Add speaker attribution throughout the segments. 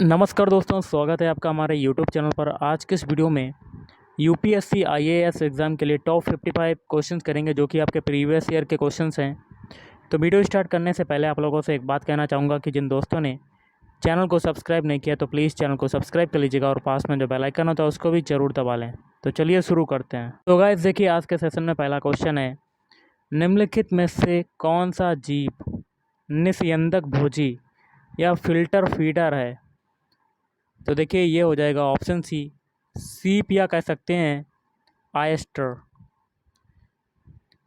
Speaker 1: नमस्कार दोस्तों, स्वागत है आपका हमारे YouTube चैनल पर। आज के इस वीडियो में यूपीएससी आईएएस एग्ज़ाम के लिए टॉप 55 क्वेश्चंस करेंगे, जो कि आपके प्रीवियस ईयर के क्वेश्चंस हैं। तो वीडियो स्टार्ट करने से पहले आप लोगों से एक बात कहना चाहूँगा कि जिन दोस्तों ने चैनल को सब्सक्राइब नहीं किया तो प्लीज़ चैनल को सब्सक्राइब कर लीजिएगा और पास में जो बेल आइकन होता है उसको भी ज़रूर दबा लें। तो चलिए शुरू करते हैं। तो गाइस देखिए, आज के सेशन में पहला क्वेश्चन है, निम्नलिखित में से कौन सा जीव निस्यंदक भोजी या फिल्टर फीडर है? तो देखिए, ये हो जाएगा ऑप्शन सी, सीप या कह सकते हैं आयस्टर।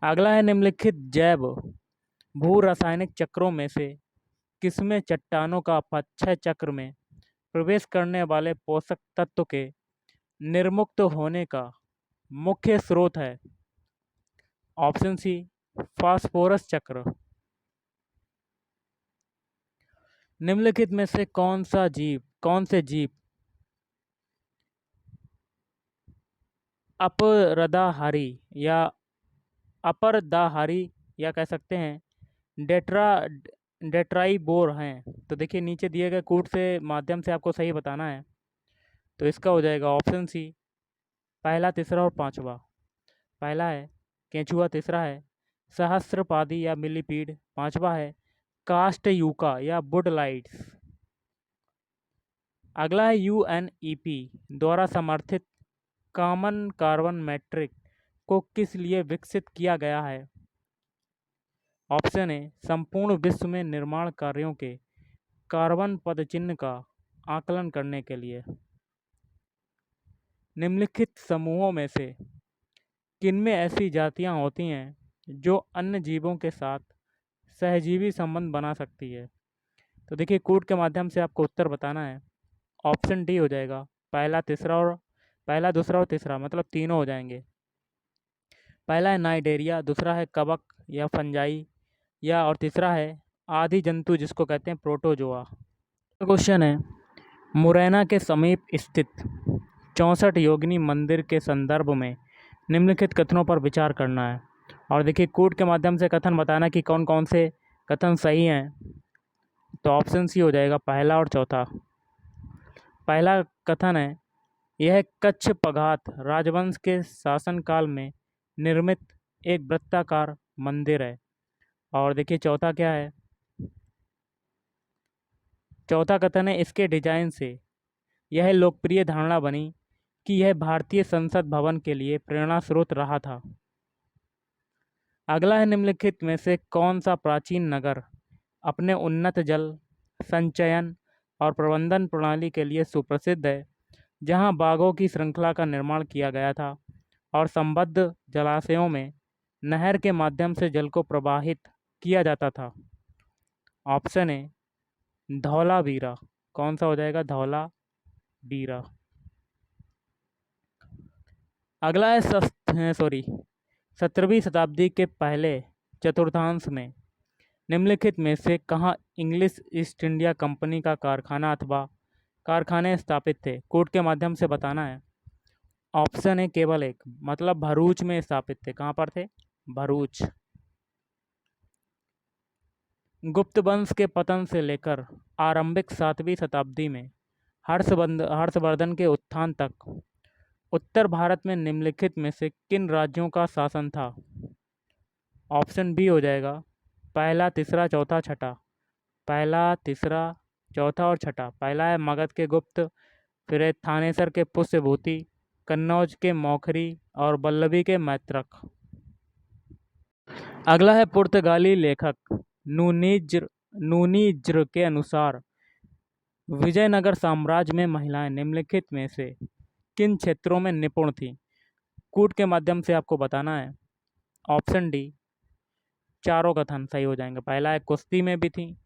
Speaker 1: अगला है, निम्नलिखित जैव भू रासायनिक चक्रों में से किसमें चट्टानों का अपक्षय चक्र में प्रवेश करने वाले पोषक तत्व के निर्मुक्त होने का मुख्य स्रोत है? ऑप्शन सी, फास्फोरस चक्र। निम्नलिखित में से कौन से जीव अपरदाहारी या अपरदाहारी या कह सकते हैं डेट्राइबोर हैं? तो देखिए, नीचे दिए गए कूट से माध्यम से आपको सही बताना है। तो इसका हो जाएगा ऑप्शन सी, पहला, तीसरा और पांचवा। पहला है केंचुआ, तीसरा है सहस्त्रपादी या मिलीपीड, पांचवा है कास्टयूका या वुडलाइट्स। अगला है, यूएनईपी द्वारा समर्थित कॉमन कार्बन मैट्रिक को किस लिए विकसित किया गया है? ऑप्शन ए, संपूर्ण विश्व में निर्माण कार्यों के कार्बन पदचिह्न का आकलन करने के लिए। निम्नलिखित समूहों में से किनमें ऐसी जातियां होती हैं जो अन्य जीवों के साथ सहजीवी संबंध बना सकती है? तो देखिए, कूट के माध्यम से आपको उत्तर बताना है। ऑप्शन डी हो जाएगा, पहला, दूसरा और तीसरा, मतलब तीनों हो जाएंगे। पहला है नाइडेरिया, दूसरा है कवक या फंजाई, या और तीसरा है आदि जंतु जिसको कहते हैं प्रोटोजोआ। क्वेश्चन है, मुरैना के समीप स्थित 64 योगिनी मंदिर के संदर्भ में निम्नलिखित कथनों पर विचार करना है। और देखिए, कूट के माध्यम से कथन बताना कि कौन कौन से कथन सही हैं। तो ऑप्शन सी हो जाएगा, पहला और चौथा। पहला कथन है, यह कच्छ पघात राजवंश के शासनकाल में निर्मित एक वृत्ताकार मंदिर है। और देखिए, चौथा क्या है? चौथा कथन है, इसके डिजाइन से यह लोकप्रिय धारणा बनी कि यह भारतीय संसद भवन के लिए प्रेरणा स्रोत रहा था। अगला है, निम्नलिखित में से कौन सा प्राचीन नगर अपने उन्नत जल संचयन और प्रबंधन प्रणाली के लिए सुप्रसिद्ध है, जहां बागों की श्रृंखला का निर्माण किया गया था और संबद्ध जलाशयों में नहर के माध्यम से जल को प्रवाहित किया जाता था? ऑप्शन है धौलावीरा। कौन सा हो जाएगा? धौलावीरा। अगला है 17वीं शताब्दी के पहले चतुर्थांश में निम्नलिखित में से कहाँ इंग्लिश ईस्ट इंडिया कंपनी का कारखाना अथवा कारखाने स्थापित थे? कोड के माध्यम से बताना है। ऑप्शन है केवल एक, मतलब भरूच में स्थापित थे। कहाँ पर थे? भरूच। गुप्त वंश के पतन से लेकर आरंभिक 7वीं शताब्दी में हर्षवर्धन के उत्थान तक उत्तर भारत में निम्नलिखित में से किन राज्यों का शासन था? ऑप्शन बी हो जाएगा, पहला, तीसरा, चौथा, छठा। पहला, तीसरा, चौथा और छठा। पहला है मगध के गुप्त, फिर है थानेसर के पुष्यभूति, कन्नौज के मौखरी और वल्लभी के मैत्रक। अगला है, पुर्तगाली लेखक नूनीज्र के अनुसार विजयनगर साम्राज्य में महिलाएं निम्नलिखित में से किन क्षेत्रों में निपुण थीं? कूट के माध्यम से आपको बताना है। ऑप्शन डी, चारों कथन सही हो जाएंगे। पहला है, कुश्ती में भी थी,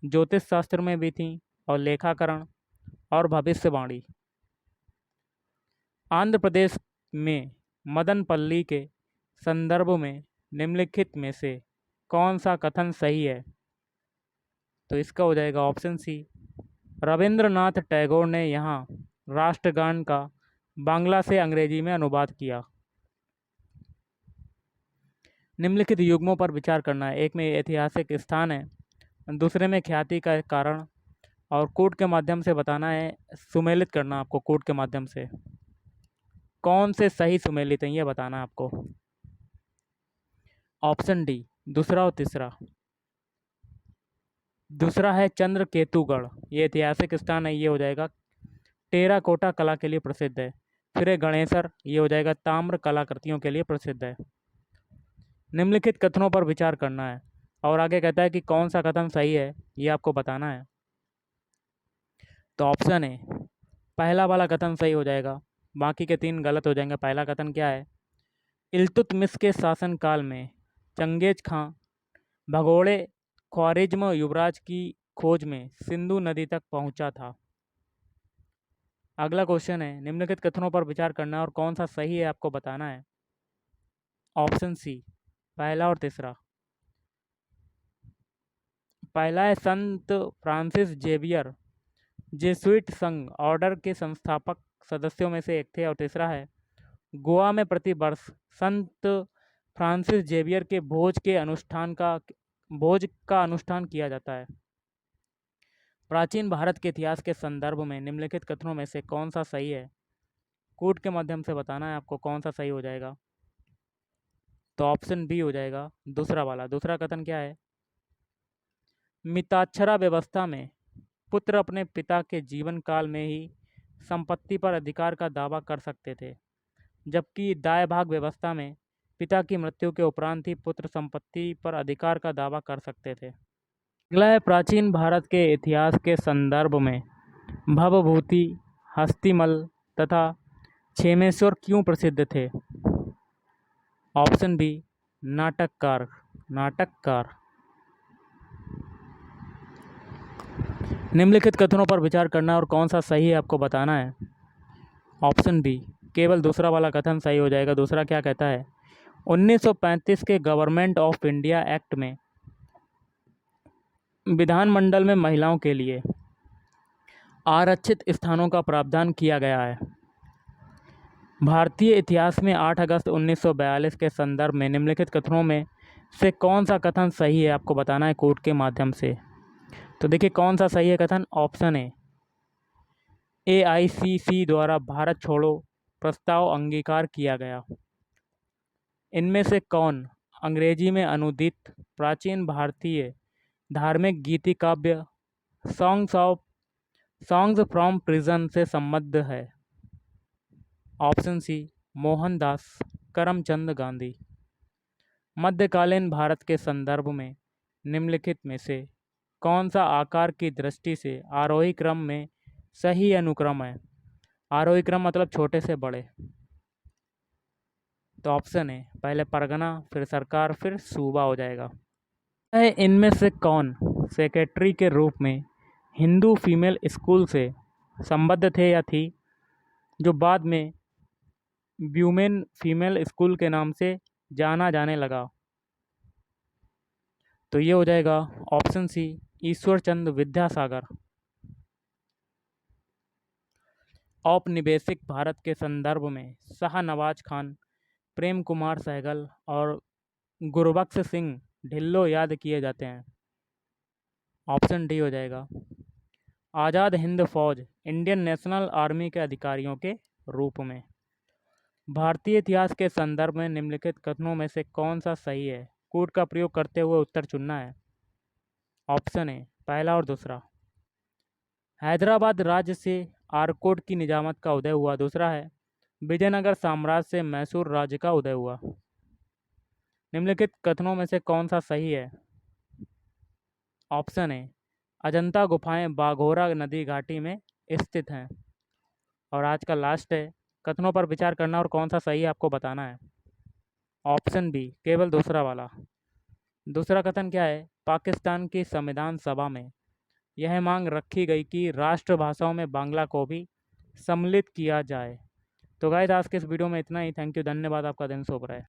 Speaker 1: ज्योतिष शास्त्र में भी थी, और लेखाकरण और भविष्यवाणी। आंध्र प्रदेश में मदनपल्ली के संदर्भ में निम्नलिखित में से कौन सा कथन सही है? तो इसका हो जाएगा ऑप्शन सी, रविंद्रनाथ टैगोर ने यहाँ राष्ट्रगान का बांग्ला से अंग्रेजी में अनुवाद किया। निम्नलिखित युग्मों पर विचार करना है। एक में ऐतिहासिक स्थान है, दूसरे में ख्याति का कारण, और कोड के माध्यम से बताना है, सुमेलित करना आपको कोड के माध्यम से। कौन से सही सुमेलित हैं ये बताना है आपको। ऑप्शन डी दूसरा और तीसरा। दूसरा है चंद्रकेतुगढ़, ये ऐतिहासिक स्थान है, ये हो जाएगा टेराकोटा कला के लिए प्रसिद्ध है। फिर है गणेसर, ये हो जाएगा ताम्र कलाकृतियों के लिए प्रसिद्ध है। निम्नलिखित कथनों पर विचार करना है और आगे कहता है कि कौन सा कथन सही है ये आपको बताना है। तो ऑप्शन है पहला वाला कथन सही हो जाएगा, बाकी के 3 गलत हो जाएंगे। पहला कथन क्या है, इल्तुतमिश के शासनकाल में चंगेज खां भगोड़े ख्वारिज्म युवराज की खोज में सिंधु नदी तक पहुंचा था। अगला क्वेश्चन है, निम्नलिखित कथनों पर विचार करना है और कौन सा सही है आपको बताना है। ऑप्शन सी पहला और तीसरा। पहला है संत फ्रांसिस जेवियर जेसुइट संघ ऑर्डर के संस्थापक सदस्यों में से एक थे। और तीसरा है गोवा में प्रति वर्ष संत फ्रांसिस जेवियर के भोज का अनुष्ठान किया जाता है। प्राचीन भारत के इतिहास के संदर्भ में निम्नलिखित कथनों में से कौन सा सही है, कोड के माध्यम से बताना है आपको कौन सा सही हो जाएगा। तो ऑप्शन बी हो जाएगा दूसरा वाला। दूसरा कथन क्या है, मिताक्षरा व्यवस्था में पुत्र अपने पिता के जीवन काल में ही संपत्ति पर अधिकार का दावा कर सकते थे, जबकि दाय भाग व्यवस्था में पिता की मृत्यु के उपरांत ही पुत्र संपत्ति पर अधिकार का दावा कर सकते थे। अगला है प्राचीन भारत के इतिहास के संदर्भ में भवभूति हस्तिमल तथा क्षेमेश्वर क्यों प्रसिद्ध थे। ऑप्शन बी नाटककार। निम्नलिखित कथनों पर विचार करना और कौन सा सही है आपको बताना है। ऑप्शन बी केवल दूसरा वाला कथन सही हो जाएगा। दूसरा क्या कहता है, 1935 के गवर्नमेंट ऑफ इंडिया एक्ट में विधानमंडल में महिलाओं के लिए आरक्षित स्थानों का प्रावधान किया गया है। भारतीय इतिहास में 8 अगस्त 1942 के संदर्भ में निम्नलिखित कथनों में से कौन सा कथन सही है आपको बताना है कोड के माध्यम से। तो देखिए कौन सा सही है कथन। ऑप्शन है AICC द्वारा भारत छोड़ो प्रस्ताव अंगीकार किया गया। इनमें से कौन अंग्रेजी में अनुदित प्राचीन भारतीय धार्मिक गीति काव्य सॉन्ग्स फ्रॉम प्रिजन से संबद्ध है। Option C Mohandas Karamchand Gandhi. मध्यकालीन भारत के संदर्भ में निम्नलिखित में से कौन सा आकार की दृष्टि से आरोही क्रम में सही अनुक्रम है। आरोही क्रम मतलब छोटे से बड़े। तो ऑप्शन है पहले परगना फिर सरकार फिर सूबा हो जाएगा। इनमें से कौन सेक्रेटरी के रूप में हिंदू फीमेल स्कूल से संबद्ध थे या थी, जो बाद में व्यूमेन फीमेल स्कूल के नाम से जाना जाने लगा। तो ये हो जाएगा ऑप्शन सी ईश्वरचंद विद्यासागर। औपनिवेशिक भारत के संदर्भ में शाहनवाज खान, प्रेम कुमार सहगल और गुरबख्श सिंह ढिल्लो याद किए जाते हैं। ऑप्शन डी हो जाएगा आज़ाद हिंद फौज इंडियन नेशनल आर्मी के अधिकारियों के रूप में। भारतीय इतिहास के संदर्भ में निम्नलिखित कथनों में से कौन सा सही है, कोड का प्रयोग करते हुए उत्तर चुनना है। ऑप्शन है पहला और दूसरा। हैदराबाद राज्य से आरकोट की निजामत का उदय हुआ। दूसरा है विजयनगर साम्राज्य से मैसूर राज्य का उदय हुआ। निम्नलिखित कथनों में से कौन सा सही है। ऑप्शन है अजंता गुफाएं बाघोरा नदी घाटी में स्थित हैं। और आज का लास्ट है, कथनों पर विचार करना और कौन सा सही है आपको बताना है। ऑप्शन बी केवल दूसरा वाला। दूसरा कथन क्या है, पाकिस्तान की संविधान सभा में यह मांग रखी गई कि राष्ट्रभाषाओं में बांग्ला को भी सम्मिलित किया जाए। तो गाइस आज के इस वीडियो में इतना ही। थैंक यू, धन्यवाद, आपका दिन शुभ रहे।